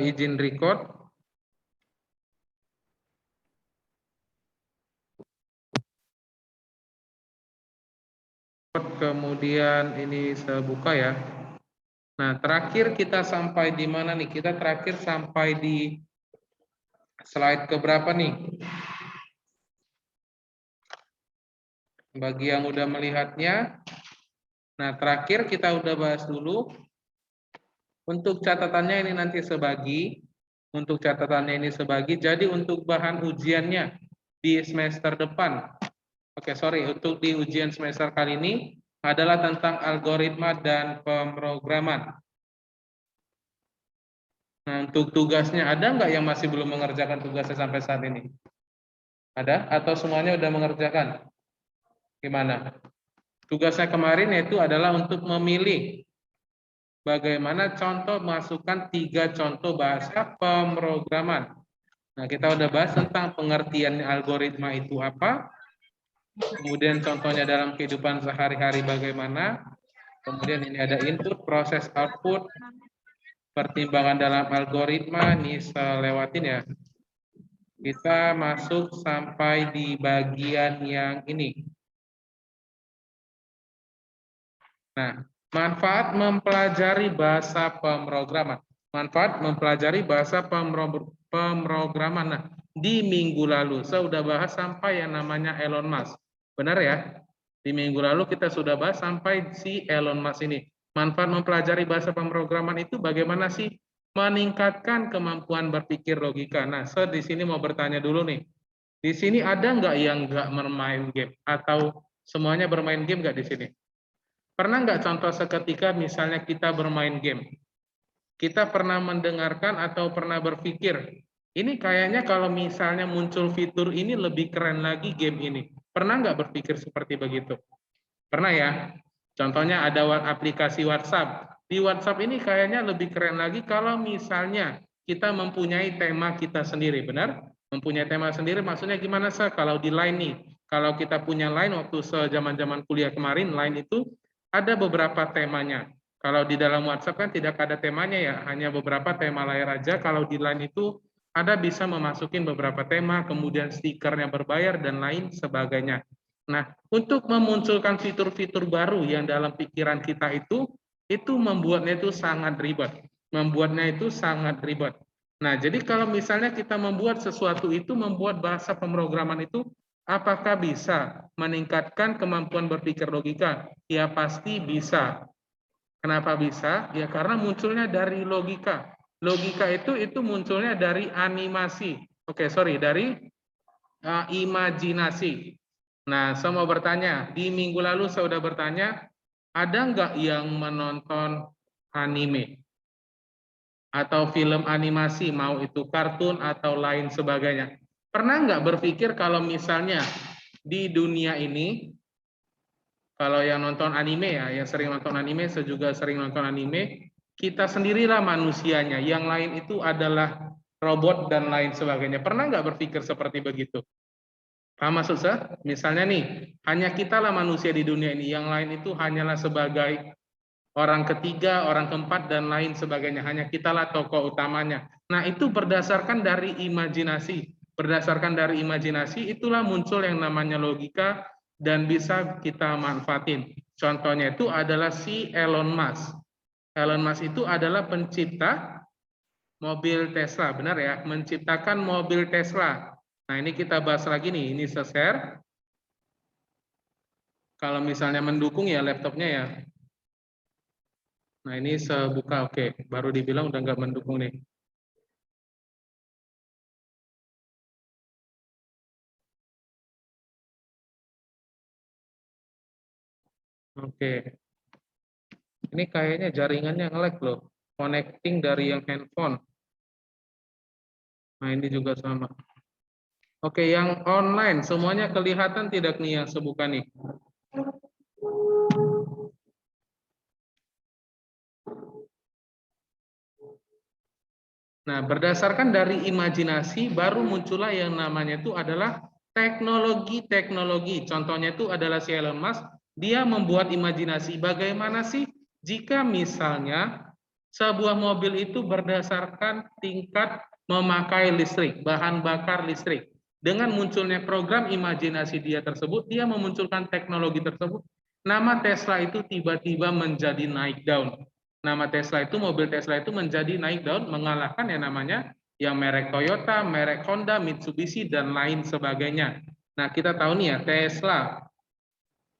izin record. Kemudian ini saya buka ya. Nah, terakhir kita sampai di mana nih? Kita terakhir sampai di slide keberapa nih? Bagi yang udah melihatnya. Nah, terakhir kita udah bahas dulu. Untuk catatannya ini nanti sebagi. Untuk catatannya ini sebagi. Jadi untuk bahan ujiannya di semester depan. Oke, sorry. Untuk di ujian semester kali ini adalah tentang algoritma dan pemrograman. Nah, untuk tugasnya ada nggak yang masih belum mengerjakan tugasnya sampai saat ini? Ada? Atau semuanya udah mengerjakan? Gimana? Tugasnya kemarin yaitu adalah untuk memilih bagaimana contoh masukkan 3 contoh bahasa pemrograman. Nah, kita udah bahas tentang pengertian algoritma itu apa, kemudian contohnya dalam kehidupan sehari-hari bagaimana, kemudian ini ada input, proses, output, pertimbangan dalam algoritma, ini saya lewatin ya. Kita masuk sampai di bagian yang ini. Nah, manfaat mempelajari bahasa pemrograman. Manfaat mempelajari bahasa pemrograman. Nah, di minggu lalu saya sudah bahas sampai yang namanya Elon Musk. Benar ya? Di minggu lalu kita sudah bahas sampai si Elon Musk ini. Manfaat mempelajari bahasa pemrograman itu bagaimana sih? Meningkatkan kemampuan berpikir logika. Nah, saya di sini mau bertanya dulu nih. Di sini ada nggak yang nggak bermain game? Atau semuanya bermain game nggak di sini? Pernah nggak contoh seketika misalnya kita bermain game? Kita pernah mendengarkan atau pernah berpikir, ini kayaknya kalau misalnya muncul fitur ini lebih keren lagi game ini. Pernah nggak berpikir seperti begitu? Pernah ya? Contohnya ada aplikasi WhatsApp. Di WhatsApp ini kayaknya lebih keren lagi kalau misalnya kita mempunyai tema kita sendiri, benar? Mempunyai tema sendiri maksudnya gimana sih? Kalau di Line nih, kalau kita punya Line waktu zaman-zaman kuliah kemarin, Line itu ada beberapa temanya. Kalau di dalam WhatsApp kan tidak ada temanya ya, hanya beberapa tema layar aja. Kalau di Line itu ada bisa memasukin beberapa tema, kemudian stikernya berbayar dan lain sebagainya. Nah, untuk memunculkan fitur-fitur baru yang dalam pikiran kita itu membuatnya itu sangat ribet. Membuatnya itu sangat ribet. Nah, jadi kalau misalnya kita membuat sesuatu itu, membuat bahasa pemrograman itu, apakah bisa meningkatkan kemampuan berpikir logika? Ya pasti bisa. Kenapa bisa? Ya karena munculnya dari logika. Logika itu munculnya dari animasi. Oke, sorry, dari imajinasi. Nah, saya mau bertanya, di minggu lalu saya sudah bertanya, ada nggak yang menonton anime? Atau film animasi, mau itu kartun atau lain sebagainya. Pernah nggak berpikir kalau misalnya di dunia ini, kalau yang nonton anime ya, yang sering nonton anime, saya juga sering nonton anime, kita sendirilah manusianya, yang lain itu adalah robot dan lain sebagainya. Pernah nggak berpikir seperti begitu? Paham maksud saya? Misalnya nih, hanya kitalah manusia di dunia ini, yang lain itu hanyalah sebagai orang ketiga, orang keempat, dan lain sebagainya. Hanya kitalah tokoh utamanya. Nah, itu berdasarkan dari imajinasi. Berdasarkan dari imajinasi, itulah muncul yang namanya logika dan bisa kita manfaatin. Contohnya itu adalah si Elon Musk. Elon Musk itu adalah pencipta mobil Tesla, benar ya? Menciptakan mobil Tesla. Nah, ini kita bahas lagi nih, ini saya share. Kalau misalnya mendukung ya laptopnya ya. Nah, ini saya buka, oke. Baru dibilang udah nggak mendukung nih. Oke. Ini kayaknya jaringannya nge-lag loh. Connecting dari yang handphone. Nah, ini juga sama. Oke, yang online semuanya kelihatan tidak nih yang saya buka nih? Nah, berdasarkan dari imajinasi, baru muncullah yang namanya itu adalah teknologi-teknologi. Contohnya itu adalah si Elon Musk, dia membuat imajinasi bagaimana sih jika misalnya Sebuah mobil itu berdasarkan tingkat memakai listrik, bahan bakar listrik. Dengan munculnya program imajinasi dia tersebut, dia memunculkan teknologi tersebut. Nama Tesla itu tiba-tiba menjadi naik daun. Nama Tesla itu, mobil Tesla itu menjadi naik daun, mengalahkan yang namanya yang merek Toyota, merek Honda, Mitsubishi, dan lain sebagainya. Nah, kita tahu nih ya, Tesla.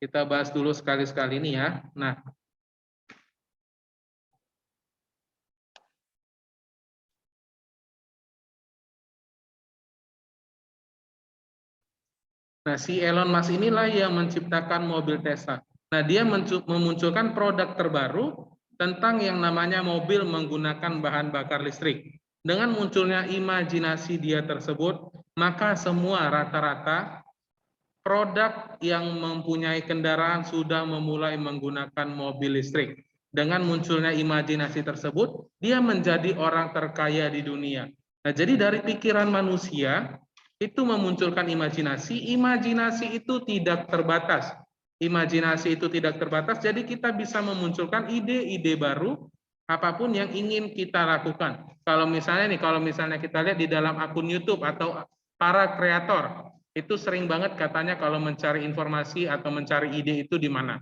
Kita bahas dulu sekali-sekali nih ya. Nah, si Elon Musk inilah yang menciptakan mobil Tesla. Nah, dia memunculkan produk terbaru tentang yang namanya mobil menggunakan bahan bakar listrik. Dengan munculnya imajinasi dia tersebut, maka semua rata-rata produk yang mempunyai kendaraan sudah memulai menggunakan mobil listrik. Dengan munculnya imajinasi tersebut, dia menjadi orang terkaya di dunia. Nah, jadi dari pikiran manusia, itu memunculkan imajinasi, imajinasi itu tidak terbatas. Imajinasi itu tidak terbatas, jadi kita bisa memunculkan ide-ide baru, apapun yang ingin kita lakukan. Kalau misalnya kita lihat di dalam akun YouTube atau para kreator, itu sering banget katanya kalau mencari informasi atau mencari ide itu di mana.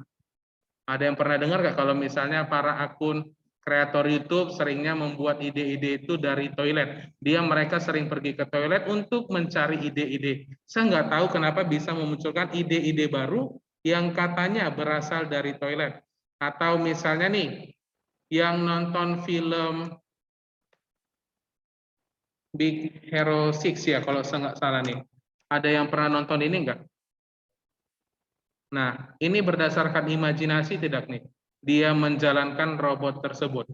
Ada yang pernah dengar nggak kalau misalnya para akun kreator YouTube seringnya membuat ide-ide itu dari toilet. Mereka sering pergi ke toilet untuk mencari ide-ide. Saya nggak tahu kenapa bisa memunculkan ide-ide baru yang katanya berasal dari toilet. Atau misalnya nih, yang nonton film Big Hero 6 ya, kalau saya nggak salah nih. Ada yang pernah nonton ini nggak? Nah, ini berdasarkan imajinasi tidak nih? Dia menjalankan robot tersebut.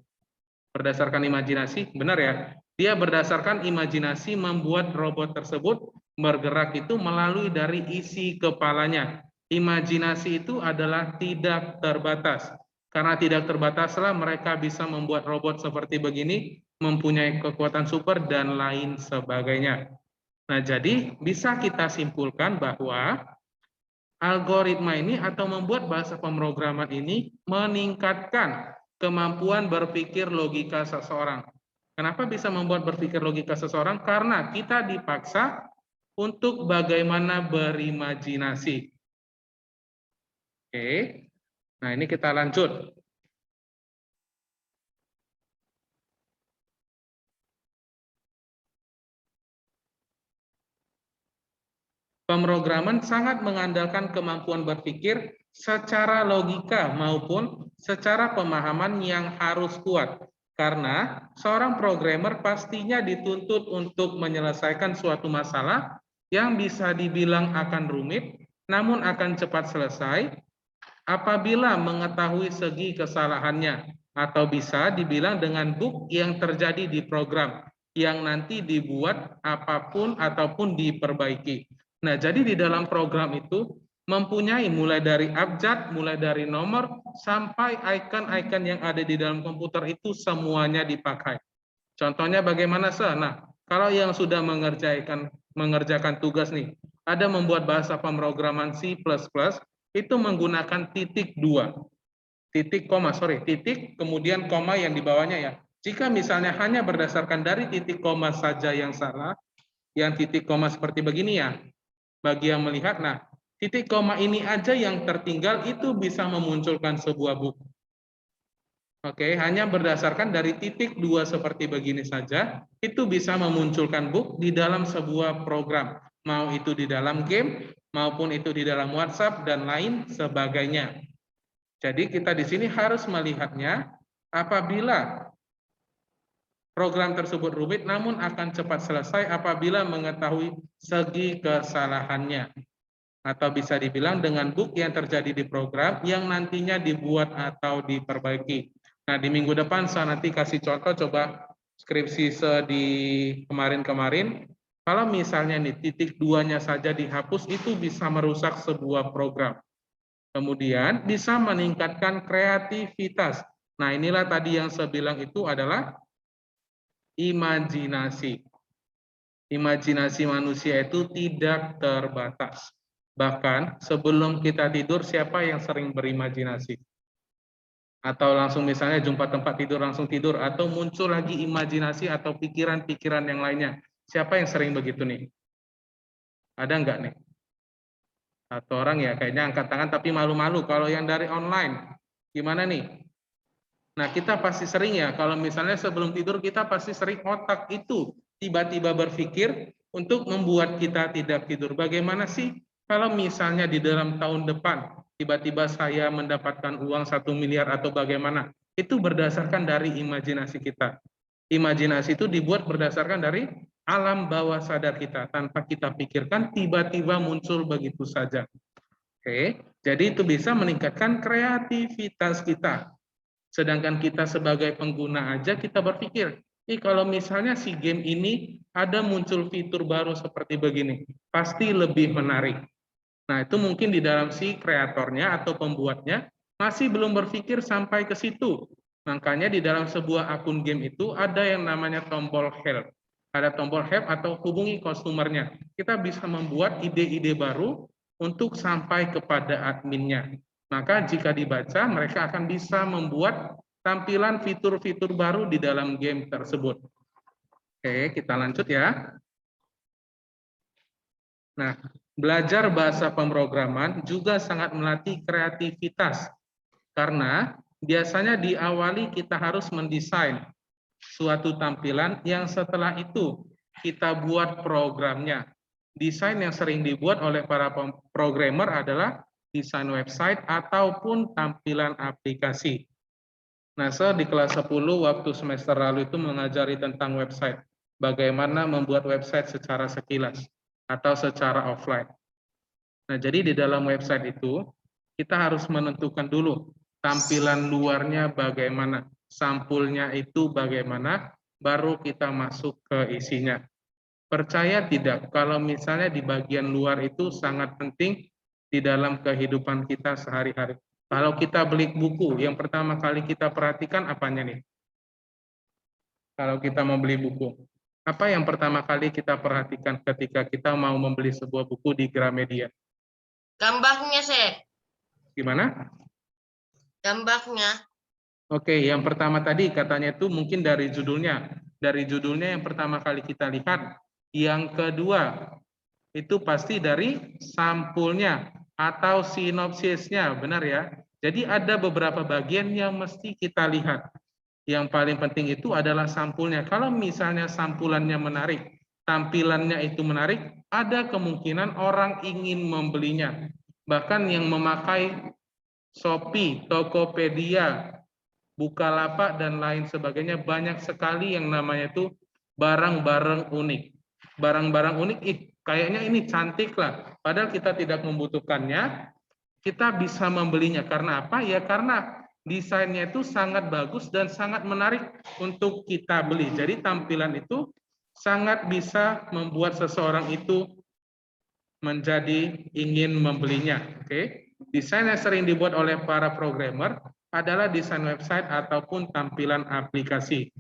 Berdasarkan imajinasi, benar ya? Dia berdasarkan imajinasi membuat robot tersebut bergerak itu melalui dari isi kepalanya. Imajinasi itu adalah tidak terbatas. Karena tidak terbataslah mereka bisa membuat robot seperti begini, mempunyai kekuatan super dan lain sebagainya. Nah, jadi bisa kita simpulkan bahwa algoritma ini atau membuat bahasa pemrograman ini meningkatkan kemampuan berpikir logika seseorang. Kenapa bisa membuat berpikir logika seseorang? Karena kita dipaksa untuk bagaimana berimajinasi. Oke, nah ini kita lanjut. Pemrograman sangat mengandalkan kemampuan berpikir secara logika maupun secara pemahaman yang harus kuat. Karena seorang programmer pastinya dituntut untuk menyelesaikan suatu masalah yang bisa dibilang akan rumit, namun akan cepat selesai apabila mengetahui segi kesalahannya, atau bisa dibilang dengan bug yang terjadi di program yang nanti dibuat apapun ataupun diperbaiki. Nah, jadi di dalam program itu mempunyai mulai dari abjad, mulai dari nomor, sampai icon-icon yang ada di dalam komputer itu semuanya dipakai. Contohnya bagaimana, Sir? Nah, kalau yang sudah mengerjakan tugas nih, ada membuat bahasa pemrograman C++, itu menggunakan titik dua, titik kemudian koma yang di bawahnya ya. Jika misalnya hanya berdasarkan dari titik koma saja yang salah, yang titik koma seperti begini ya, bagi yang melihat, nah titik koma ini aja yang tertinggal itu bisa memunculkan sebuah buku. Oke, hanya berdasarkan dari titik dua seperti begini saja, itu bisa memunculkan bug di dalam sebuah program. Mau itu di dalam game, maupun itu di dalam WhatsApp, dan lain sebagainya. Jadi kita di sini harus melihatnya apabila program tersebut rumit, namun akan cepat selesai apabila mengetahui segi kesalahannya. Atau bisa dibilang dengan bug yang terjadi di program yang nantinya dibuat atau diperbaiki. Nah, di minggu depan saya nanti kasih contoh, coba skripsi di kemarin-kemarin. Kalau misalnya nih titik duanya saja dihapus, itu bisa merusak sebuah program. Kemudian bisa meningkatkan kreativitas. Nah, inilah tadi yang saya bilang itu adalah imajinasi. Imajinasi manusia itu tidak terbatas. Bahkan sebelum kita tidur, siapa yang sering berimajinasi? Atau langsung misalnya jumpa tempat tidur langsung tidur, atau muncul lagi imajinasi atau pikiran-pikiran yang lainnya. Siapa yang sering begitu nih? Ada nggak nih? Atau orang ya kayaknya angkat tangan tapi malu-malu. Kalau yang dari online, gimana nih? Nah, kita pasti sering ya, kalau misalnya sebelum tidur kita pasti sering otak itu tiba-tiba berpikir untuk membuat kita tidak tidur. Bagaimana sih kalau misalnya di dalam tahun depan tiba-tiba saya mendapatkan uang 1 miliar atau bagaimana? Itu berdasarkan dari imajinasi kita. Imajinasi itu dibuat berdasarkan dari alam bawah sadar kita. Tanpa kita pikirkan, tiba-tiba muncul begitu saja. Oke, jadi itu bisa meningkatkan kreativitas kita. Sedangkan kita sebagai pengguna aja kita berpikir, kalau misalnya si game ini ada muncul fitur baru seperti begini, pasti lebih menarik. Nah, itu mungkin di dalam si kreatornya atau pembuatnya masih belum berpikir sampai ke situ. Makanya di dalam sebuah akun game itu ada yang namanya tombol help. Ada tombol help atau hubungi customer-nya. Kita bisa membuat ide-ide baru untuk sampai kepada adminnya. Maka jika dibaca, mereka akan bisa membuat tampilan fitur-fitur baru di dalam game tersebut. Oke, kita lanjut ya. Nah, belajar bahasa pemrograman juga sangat melatih kreativitas. Karena biasanya diawali kita harus mendesain suatu tampilan yang setelah itu kita buat programnya. Desain yang sering dibuat oleh para programmer adalah desain website ataupun tampilan aplikasi. Nah, saya di kelas 10 waktu semester lalu itu mengajari tentang website. Bagaimana membuat website secara sekilas atau secara offline. Nah, jadi di dalam website itu kita harus menentukan dulu tampilan luarnya bagaimana, sampulnya itu bagaimana, baru kita masuk ke isinya. Percaya tidak, kalau misalnya di bagian luar itu sangat penting di dalam kehidupan kita sehari-hari. Kalau kita beli buku, yang pertama kali kita perhatikan apanya nih? Kalau kita mau beli buku, apa yang pertama kali kita perhatikan ketika kita mau membeli sebuah buku di Gramedia? Gambarnya, Sek. Gimana? Gambarnya. Oke, yang pertama tadi katanya itu mungkin dari judulnya. Dari judulnya yang pertama kali kita lihat. Yang kedua, itu pasti dari sampulnya atau sinopsisnya, benar ya? Jadi ada beberapa bagian yang mesti kita lihat. Yang paling penting itu adalah sampulnya. Kalau misalnya sampulannya menarik, tampilannya itu menarik, ada kemungkinan orang ingin membelinya. Bahkan yang memakai Shopee, Tokopedia, Bukalapak, dan lain sebagainya, banyak sekali yang namanya itu barang-barang unik. Barang-barang unik, kayaknya ini cantik lah. Padahal kita tidak membutuhkannya, kita bisa membelinya. Karena apa? Ya karena desainnya itu sangat bagus dan sangat menarik untuk kita beli. Jadi tampilan itu sangat bisa membuat seseorang itu menjadi ingin membelinya. Oke. Desain yang sering dibuat oleh para programmer adalah desain website ataupun tampilan aplikasi.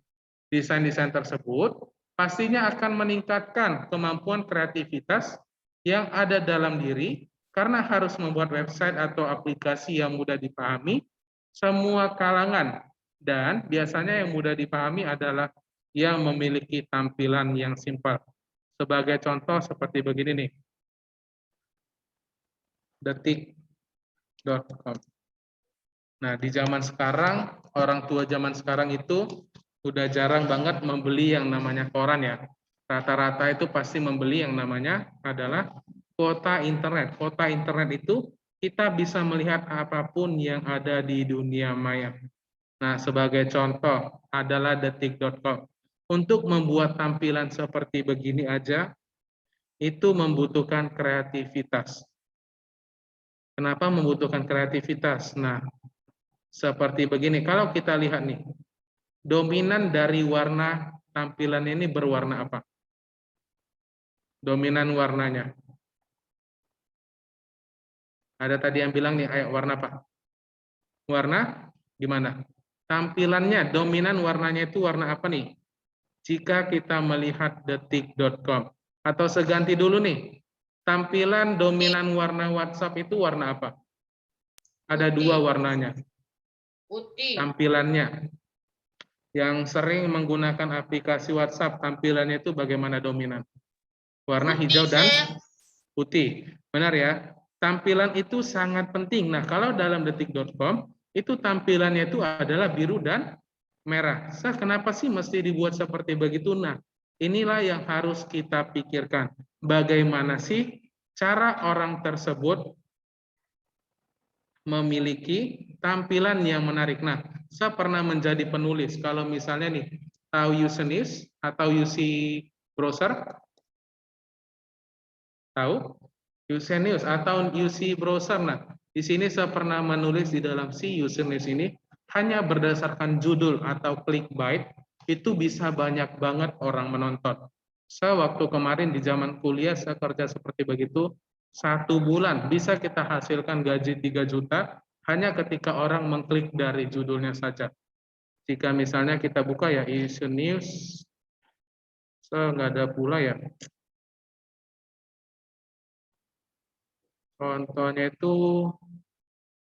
Desain-desain tersebut pastinya akan meningkatkan kemampuan kreativitas yang ada dalam diri karena harus membuat website atau aplikasi yang mudah dipahami semua kalangan, dan biasanya yang mudah dipahami adalah yang memiliki tampilan yang simpel. Sebagai contoh seperti begini nih. Detik.com. Nah, di zaman sekarang, orang tua zaman sekarang itu udah jarang banget membeli yang namanya koran ya. Rata-rata itu pasti membeli yang namanya adalah kuota internet. Kuota internet itu kita bisa melihat apapun yang ada di dunia maya. Nah, sebagai contoh adalah detik.com. Untuk membuat tampilan seperti begini aja, itu membutuhkan kreativitas. Kenapa membutuhkan kreativitas? Nah, seperti begini, kalau kita lihat nih, dominan dari warna tampilan ini berwarna apa? Dominan warnanya. Ada tadi yang bilang nih, ayo warna apa? Warna gimana? Tampilannya, dominan warnanya itu warna apa nih? Jika kita melihat detik.com. Atau seganti dulu nih, tampilan dominan warna WhatsApp itu warna apa? Ada dua warnanya. Putih. Tampilannya. Yang sering menggunakan aplikasi WhatsApp, tampilannya itu bagaimana dominan? Warna Putih, hijau dan Sep. putih. Benar ya? Tampilan itu sangat penting. Nah, kalau dalam detik.com, itu tampilannya itu adalah biru dan merah. Kenapa sih mesti dibuat seperti begitu? Nah, inilah yang harus kita pikirkan. Bagaimana sih cara orang tersebut memiliki tampilan yang menarik. Nah, saya pernah menjadi penulis. Kalau misalnya nih, tahu Usenews atau UC Browser? Tahu? Usenews atau UC Browser. Nah, di sini saya pernah menulis di dalam si Usenews ini, hanya berdasarkan judul atau clickbait, itu bisa banyak banget orang menonton. Saya waktu kemarin di zaman kuliah, saya kerja seperti begitu, 1 bulan bisa kita hasilkan gaji 3 juta, hanya ketika orang mengklik dari judulnya saja. Jika misalnya kita buka ya, Usenews, saya nggak ada pula ya. Contohnya itu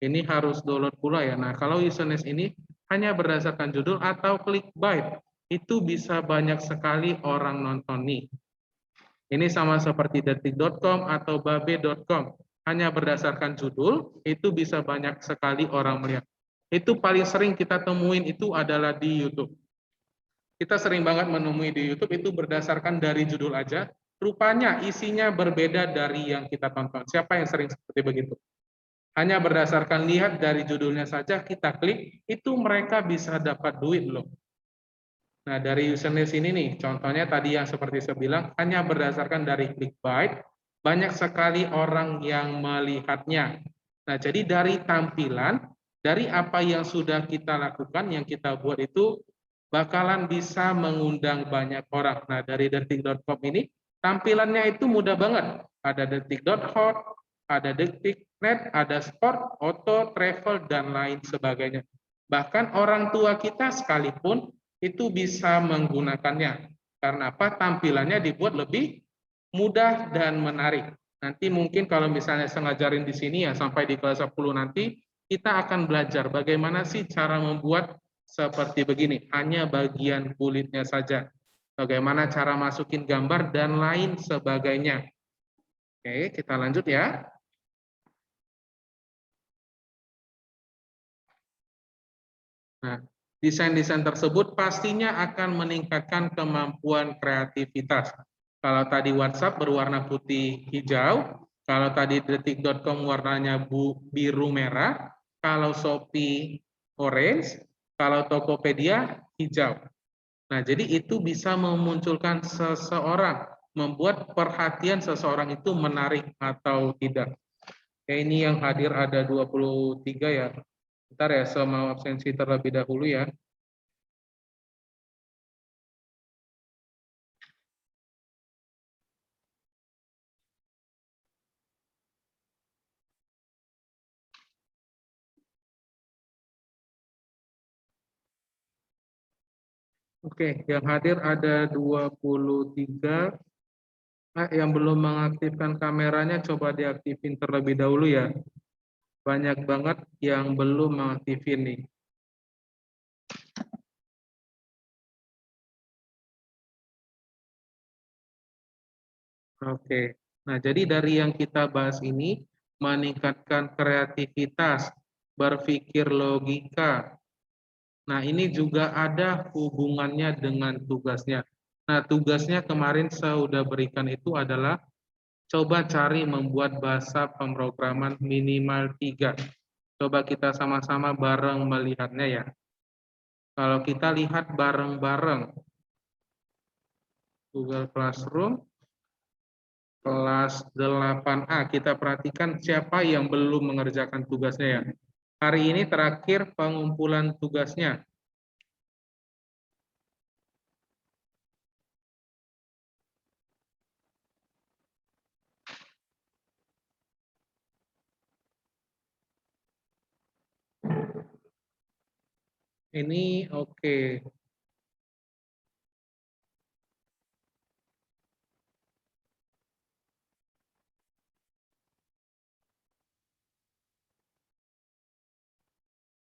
ini harus download pula ya. Nah, kalau Usenews ini hanya berdasarkan judul atau clickbait, itu bisa banyak sekali orang nonton nih. Ini sama seperti detik.com atau babe.com. Hanya berdasarkan judul, itu bisa banyak sekali orang melihat. Itu paling sering kita temuin itu adalah di YouTube. Kita sering banget menemui di YouTube itu berdasarkan dari judul aja, rupanya isinya berbeda dari yang kita tonton. Siapa yang sering seperti begitu? Hanya berdasarkan lihat dari judulnya saja kita klik, itu mereka bisa dapat duit loh. Nah, dari Usenews ini nih, contohnya tadi yang seperti saya bilang, hanya berdasarkan dari clickbait, banyak sekali orang yang melihatnya. Nah, jadi dari tampilan, dari apa yang sudah kita lakukan, yang kita buat itu, bakalan bisa mengundang banyak orang. Nah, dari detik.com ini, tampilannya itu mudah banget. Ada detik.hot, ada detik.net, ada sport, auto, travel, dan lain sebagainya. Bahkan orang tua kita sekalipun itu bisa menggunakannya. Karena apa? Tampilannya dibuat lebih mudah dan menarik. Nanti mungkin kalau misalnya saya ngajarin di sini ya sampai di kelas 10 nanti, kita akan belajar bagaimana sih cara membuat seperti begini. Hanya bagian kulitnya saja. Bagaimana cara masukin gambar dan lain sebagainya. Oke, kita lanjut ya. Nah, desain-desain tersebut pastinya akan meningkatkan kemampuan kreativitas. Kalau tadi WhatsApp berwarna putih hijau, kalau tadi detik.com warnanya biru merah, kalau Shopee orange, kalau Tokopedia hijau. Nah, jadi itu bisa memunculkan seseorang, membuat perhatian seseorang itu menarik atau tidak. Ini yang hadir ada 23 ya. Bentar ya, saya mau absensi terlebih dahulu ya. Oke, yang hadir ada 23. Yang belum mengaktifkan kameranya coba diaktifin terlebih dahulu ya. Banyak banget yang belum mengaktifin nih. Oke. Nah, jadi dari yang kita bahas ini meningkatkan kreativitas, berpikir logika. Nah, ini juga ada hubungannya dengan tugasnya. Nah, tugasnya kemarin saya sudah berikan itu adalah coba cari membuat bahasa pemrograman minimal 3. Coba kita sama-sama bareng melihatnya ya. Kalau kita lihat bareng-bareng Google Classroom kelas 8A, kita perhatikan siapa yang belum mengerjakan tugasnya ya. Hari ini terakhir pengumpulan tugasnya. Ini oke.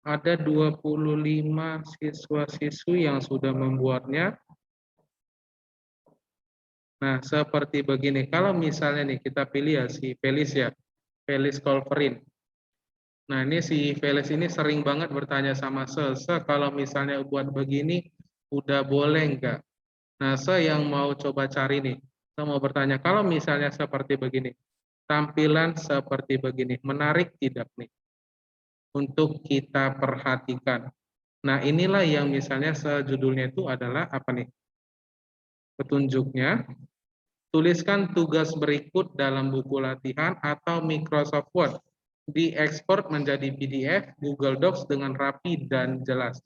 Ada 25 siswa-siswi yang sudah membuatnya. Nah, seperti begini. Kalau misalnya nih kita pilih ya si Felis ya, Felis Kolverin. Nah, ini si Felis ini sering banget bertanya sama kalau misalnya buat begini udah boleh enggak? Nah, yang mau coba cari nih, saya mau bertanya, kalau misalnya seperti begini, tampilan seperti begini, menarik tidak nih untuk kita perhatikan? Nah, inilah yang misalnya sejudulnya itu adalah apa nih? Petunjuknya, tuliskan tugas berikut dalam buku latihan atau Microsoft Word. Diekspor menjadi PDF, Google Docs dengan rapi dan jelas.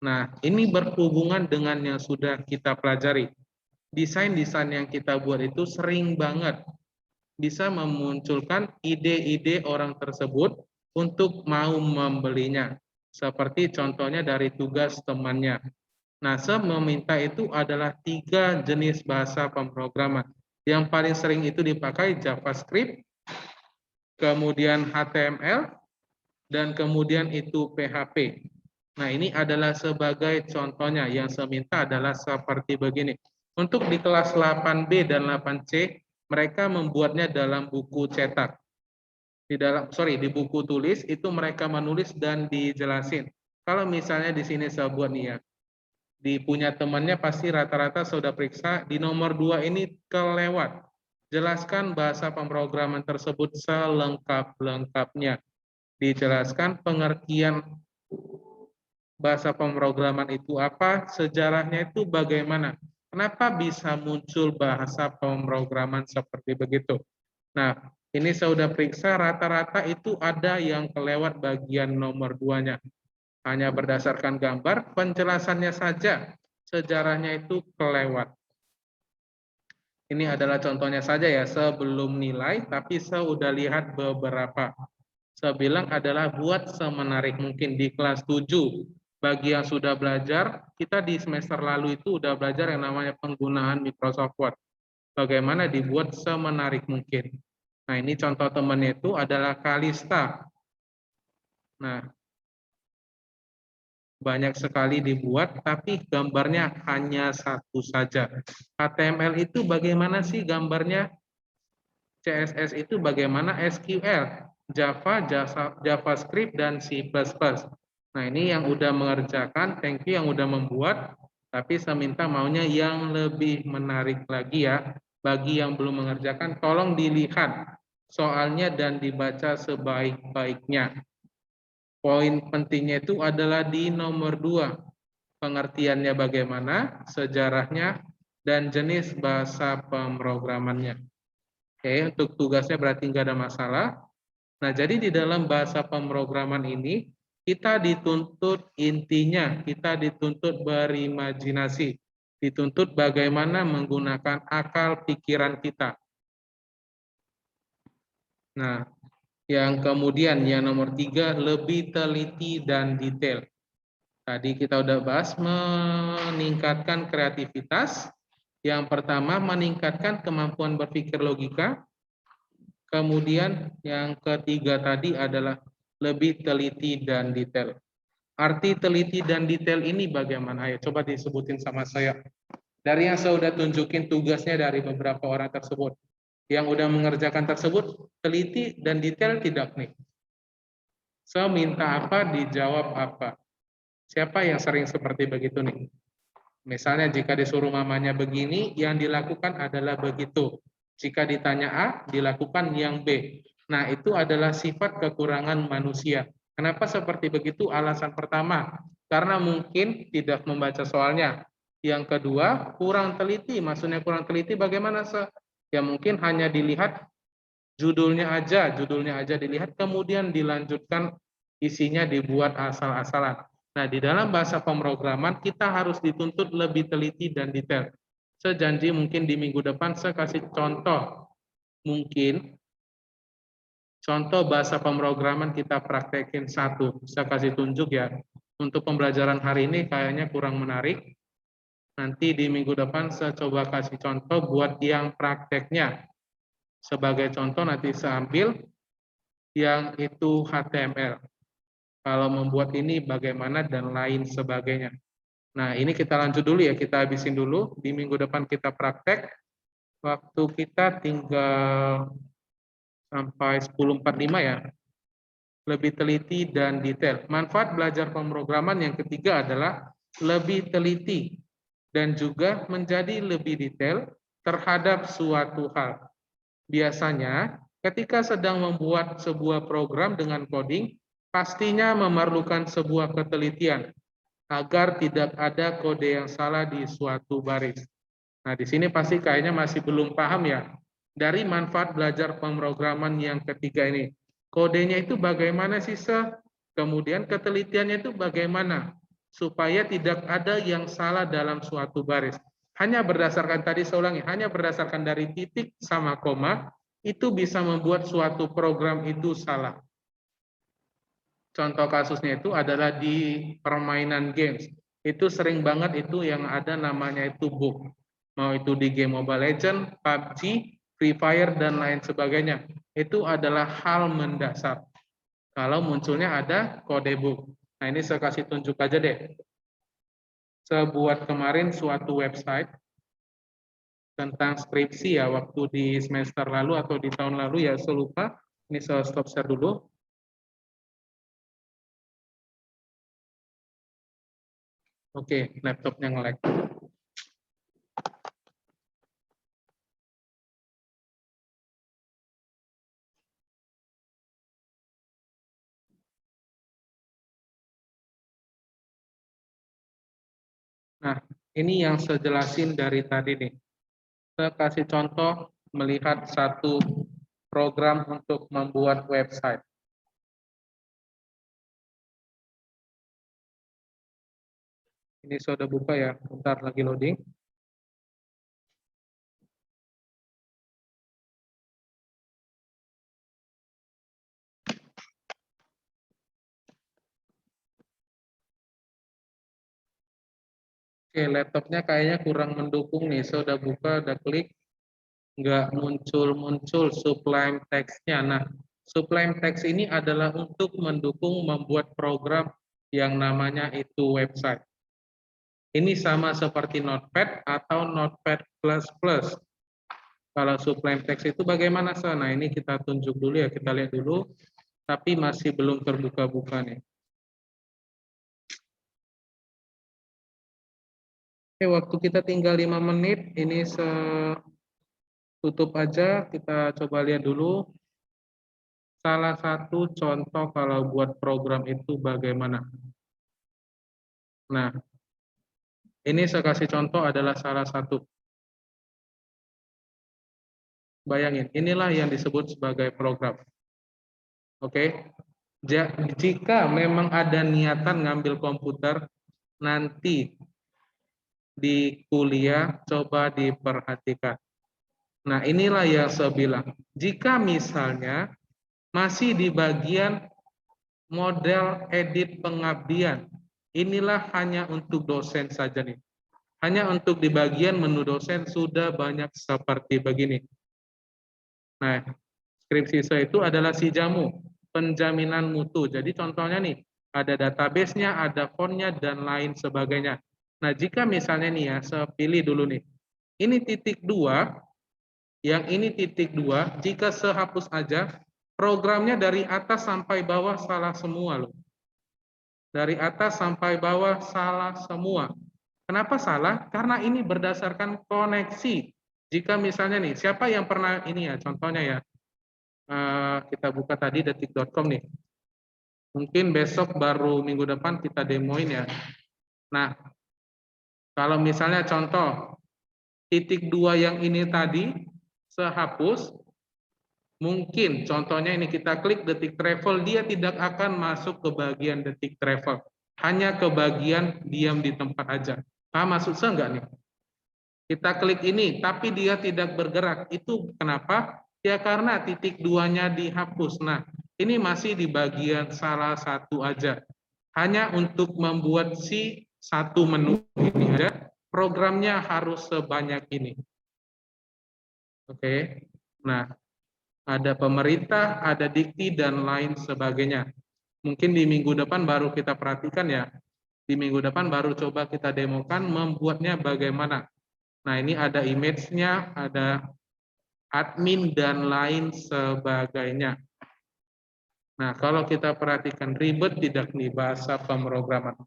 Nah, ini berhubungan dengan yang sudah kita pelajari. Desain-desain yang kita buat itu sering banget bisa memunculkan ide-ide orang tersebut untuk mau membelinya. Seperti contohnya dari tugas temannya. Nah, meminta itu adalah 3 jenis bahasa pemrograman. Yang paling sering itu dipakai JavaScript, kemudian HTML, dan kemudian itu PHP. Nah, ini adalah sebagai contohnya. Yang saya minta adalah seperti begini. Untuk di kelas 8B dan 8C, mereka membuatnya dalam buku cetak. Di buku tulis itu mereka menulis dan dijelasin. Kalau misalnya di sini saya buat nih ya, di punya temannya pasti rata-rata sudah periksa, di nomor 2 ini kelewat. Jelaskan bahasa pemrograman tersebut selengkap-lengkapnya. Dijelaskan pengertian bahasa pemrograman itu apa, sejarahnya itu bagaimana, kenapa bisa muncul bahasa pemrograman seperti begitu. Nah, ini saya sudah periksa rata-rata itu ada yang kelewat bagian nomor 2-nya. Hanya berdasarkan gambar, penjelasannya saja, sejarahnya itu kelewat. Ini adalah contohnya saja ya, sebelum nilai, tapi saya sudah lihat beberapa. Saya bilang adalah buat semenarik mungkin di kelas 7. Bagi yang sudah belajar, kita di semester lalu itu sudah belajar yang namanya penggunaan Microsoft Word. Bagaimana dibuat semenarik mungkin. Nah, ini contoh temannya itu adalah Kalista. Nah, banyak sekali dibuat, tapi gambarnya hanya satu saja. HTML itu bagaimana sih gambarnya? CSS itu bagaimana SQL? Java, JavaScript, dan C++. Nah, ini yang udah mengerjakan, thank you yang udah membuat, tapi saya minta maunya yang lebih menarik lagi ya. Bagi yang belum mengerjakan, tolong dilihat soalnya dan dibaca sebaik-baiknya. Poin pentingnya itu adalah di nomor 2. Pengertiannya bagaimana, sejarahnya, dan jenis bahasa pemrogramannya. Oke, untuk tugasnya berarti nggak ada masalah. Nah, jadi di dalam bahasa pemrograman ini, kita dituntut intinya, kita dituntut berimajinasi, dituntut bagaimana menggunakan akal pikiran kita. Nah, yang kemudian yang nomor 3, lebih teliti dan detail. Tadi kita udah bahas meningkatkan kreativitas. Yang pertama, meningkatkan kemampuan berpikir logika. Kemudian yang ketiga tadi adalah lebih teliti dan detail. Arti teliti dan detail ini bagaimana? Ayo coba disebutin sama saya. Dari yang saya udah tunjukin tugasnya dari beberapa orang tersebut. Yang udah mengerjakan tersebut, teliti dan detail tidak nih? Saya minta apa, dijawab apa. Siapa yang sering seperti begitu nih? Misalnya jika disuruh mamanya begini, yang dilakukan adalah begitu. Jika ditanya A, dilakukan yang B. Nah, itu adalah sifat kekurangan manusia. Kenapa seperti begitu? Alasan pertama, karena mungkin tidak membaca soalnya. Yang kedua, kurang teliti. Maksudnya kurang teliti bagaimana? Ya mungkin hanya dilihat judulnya aja dilihat, kemudian dilanjutkan isinya dibuat asal-asalan. Nah, di dalam bahasa pemrograman kita harus dituntut lebih teliti dan detail. Sejanji mungkin di minggu depan saya kasih contoh. Mungkin contoh bahasa pemrograman kita praktekin satu. Saya kasih tunjuk ya. Untuk pembelajaran hari ini kayaknya kurang menarik. Nanti di minggu depan saya coba kasih contoh buat yang prakteknya. Sebagai contoh nanti saya ambil yang itu HTML. Kalau membuat ini bagaimana dan lain sebagainya. Nah, ini kita lanjut dulu ya, kita habisin dulu. Di minggu depan kita praktek. Waktu kita tinggal sampai 10.45 ya. Lebih teliti dan detail. Manfaat belajar pemrograman yang ketiga adalah lebih teliti dan juga menjadi lebih detail terhadap suatu hal. Biasanya, ketika sedang membuat sebuah program dengan coding, pastinya memerlukan sebuah ketelitian agar tidak ada kode yang salah di suatu baris. Nah, di sini pasti kayaknya masih belum paham ya dari manfaat belajar pemrograman yang ketiga ini. Kodenya itu bagaimana sih, kemudian ketelitiannya itu bagaimana supaya tidak ada yang salah dalam suatu baris. Hanya berdasarkan tadi saya ulangi, hanya berdasarkan dari titik sama koma itu bisa membuat suatu program itu salah. Contoh kasusnya itu adalah di permainan games. Itu sering banget itu yang ada namanya itu bug. Mau itu di game Mobile Legends, PUBG, Free Fire, dan lain sebagainya. Itu adalah hal mendasar. Kalau munculnya ada kode bug. Nah, ini saya kasih tunjuk aja deh. Saya buat kemarin suatu website tentang skripsi ya, waktu di semester lalu atau di tahun lalu ya, saya lupa. Ini saya stop share dulu. Oke, laptopnya nge-lag. Nah, ini yang saya jelasin dari tadi nih. Saya kasih contoh melihat satu program untuk membuat website. Ini sudah buka ya, bentar lagi loading. Oke, laptopnya kayaknya kurang mendukung nih. Saya udah buka, udah klik, nggak muncul-muncul sublime text-nya. Nah, sublime text ini adalah untuk mendukung membuat program yang namanya itu website. Ini sama seperti Notepad atau Notepad++. Kalau sublime text itu bagaimana, Sa? Nah, ini kita tunjuk dulu ya, kita lihat dulu. Tapi masih belum terbuka-buka nih. Oke, waktu kita tinggal 5 menit, ini tutup aja, kita coba lihat dulu. Salah satu contoh kalau buat program itu bagaimana. Nah, ini saya kasih contoh adalah salah satu. Bayangin, inilah yang disebut sebagai program. Oke, jika memang ada niatan ngambil komputer, nanti di kuliah coba diperhatikan. Nah, inilah yang saya bilang. Jika misalnya masih di bagian model edit pengabdian, inilah hanya untuk dosen saja nih. Hanya untuk di bagian menu dosen sudah banyak seperti begini. Nah, skripsi saya itu adalah si jamu, penjaminan mutu. Jadi contohnya nih, ada database-nya, ada font-nya, dan lain sebagainya. Nah, jika misalnya nih ya, saya pilih dulu nih, ini titik 2, yang ini titik 2, jika sehapus aja, programnya dari atas sampai bawah salah semua loh. Dari atas sampai bawah salah semua. Kenapa salah? Karena ini berdasarkan koneksi. Jika misalnya nih, siapa yang pernah ini ya, contohnya ya, kita buka tadi detik.com nih. Mungkin besok baru minggu depan kita demoin ya. Nah, kalau misalnya contoh, titik 2 yang ini tadi, sehapus, mungkin contohnya ini kita klik detik travel, dia tidak akan masuk ke bagian detik travel. Hanya ke bagian diam di tempat aja. Paham maksud saya enggak nih? Kita klik ini, tapi dia tidak bergerak. Itu kenapa? Ya karena titik 2-nya dihapus. Nah, ini masih di bagian salah satu aja. Hanya untuk membuat si satu menu ini aja, programnya harus sebanyak ini. Oke. Nah, ada pemerintah, ada dikti, dan lain sebagainya. Mungkin di minggu depan baru kita perhatikan ya. Di minggu depan baru coba kita demokan membuatnya bagaimana. Nah, ini ada image-nya, ada admin, dan lain sebagainya. Nah, kalau kita perhatikan ribet tidak nih bahasa pemrograman?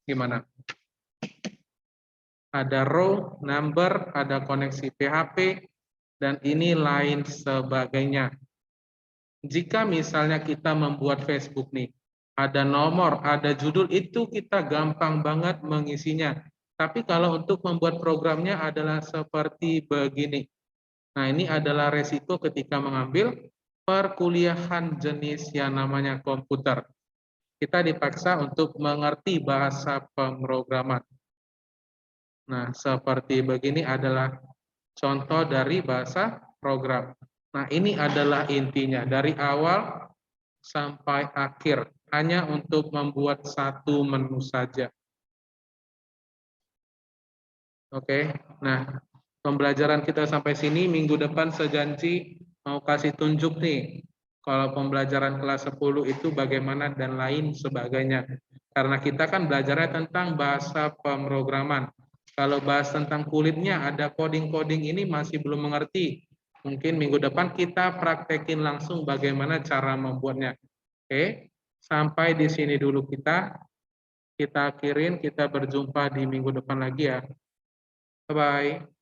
Gimana? Ada row, number, ada koneksi PHP, dan ini lain sebagainya. Jika misalnya kita membuat Facebook nih, ada nomor, ada judul, itu kita gampang banget mengisinya. Tapi kalau untuk membuat programnya adalah seperti begini. Nah, ini adalah resiko ketika mengambil perkuliahan jenis yang namanya komputer. Kita dipaksa untuk mengerti bahasa pemrograman. Nah, seperti begini adalah contoh dari bahasa program. Nah, ini adalah intinya dari awal sampai akhir, hanya untuk membuat satu menu saja. Oke, nah pembelajaran kita sampai sini. Minggu depan sejanji mau kasih tunjuk nih, kalau pembelajaran kelas 10 itu bagaimana dan lain sebagainya. Karena kita kan belajarnya tentang bahasa pemrograman. Kalau bahas tentang kulitnya, ada coding-coding ini masih belum mengerti. Mungkin minggu depan kita praktekin langsung bagaimana cara membuatnya. Oke, sampai di sini dulu kita. Kita akhirin, kita berjumpa di minggu depan lagi ya. Bye-bye.